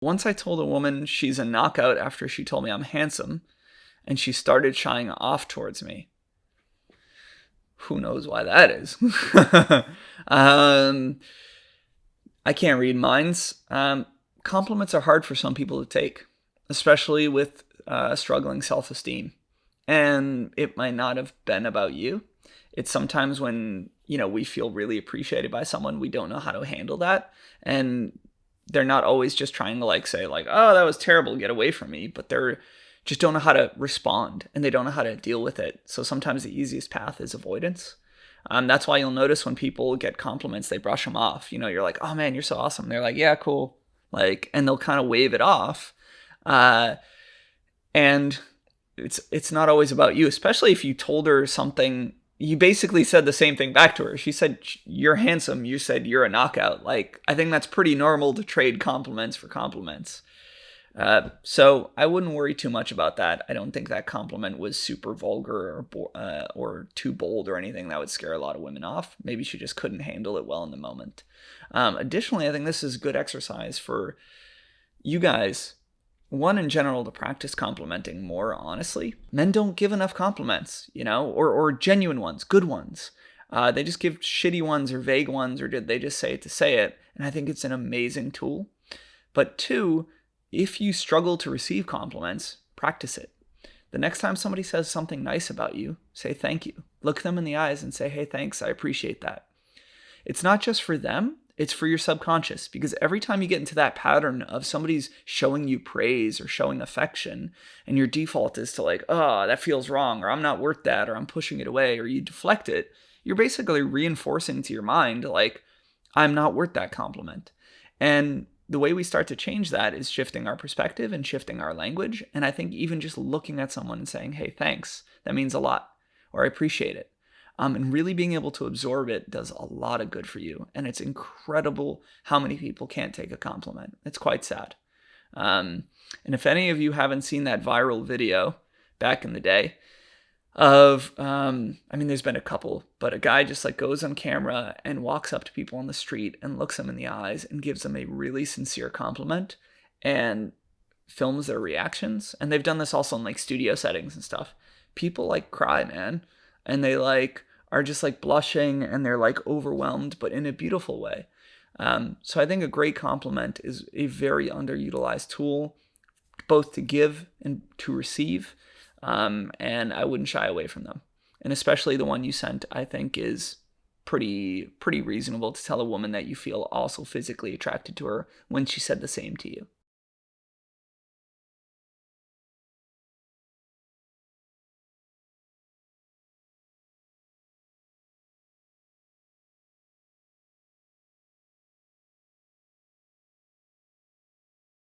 Once I told a woman she's a knockout after she told me I'm handsome, and she started shying off towards me. Who knows why that is? um, I can't read minds. Compliments are hard for some people to take, especially with struggling self esteem. And it might not have been about you. It's sometimes when, we feel really appreciated by someone, we don't know how to handle that. And they're not always just trying to say oh, that was terrible, get away from me, but they're just don't know how to respond and they don't know how to deal with it. So sometimes the easiest path is avoidance. That's why you'll notice when people get compliments, they brush them off. You're like, oh man, you're so awesome. They're like, yeah, cool. And they'll kind of wave it off. And it's not always about you, especially if you told her something. You basically said the same thing back to her. She said, you're handsome. You said, you're a knockout. I think that's pretty normal to trade compliments for compliments. So I wouldn't worry too much about that. I don't think that compliment was super vulgar or too bold or anything that would scare a lot of women off. Maybe she just couldn't handle it well in the moment. Additionally, I think this is good exercise for you guys. One, in general, to practice complimenting more honestly. Men don't give enough compliments, or genuine ones, good ones. They just give shitty ones or vague ones, or did they just say it to say it? And I think it's an amazing tool. But two, if you struggle to receive compliments, practice it. The next time somebody says something nice about you, say thank you. Look them in the eyes and say, hey, thanks, I appreciate that. It's not just for them, it's for your subconscious, because every time you get into that pattern of somebody's showing you praise or showing affection, and your default is to oh, that feels wrong, or I'm not worth that, or I'm pushing it away, or you deflect it, you're basically reinforcing to your mind, I'm not worth that compliment. And the way we start to change that is shifting our perspective and shifting our language. And I think even just looking at someone and saying, hey, thanks, that means a lot, or I appreciate it. And really being able to absorb it does a lot of good for you. And it's incredible how many people can't take a compliment. It's quite sad. And if any of you haven't seen that viral video back in the day of, there's been a couple, but a guy just goes on camera and walks up to people on the street and looks them in the eyes and gives them a really sincere compliment and films their reactions. And they've done this also in studio settings and stuff. People cry, man. And they are just blushing and they're overwhelmed, but in a beautiful way. So I think a great compliment is a very underutilized tool, both to give and to receive. And I wouldn't shy away from them. And especially the one you sent, I think is pretty reasonable to tell a woman that you feel also physically attracted to her when she said the same to you.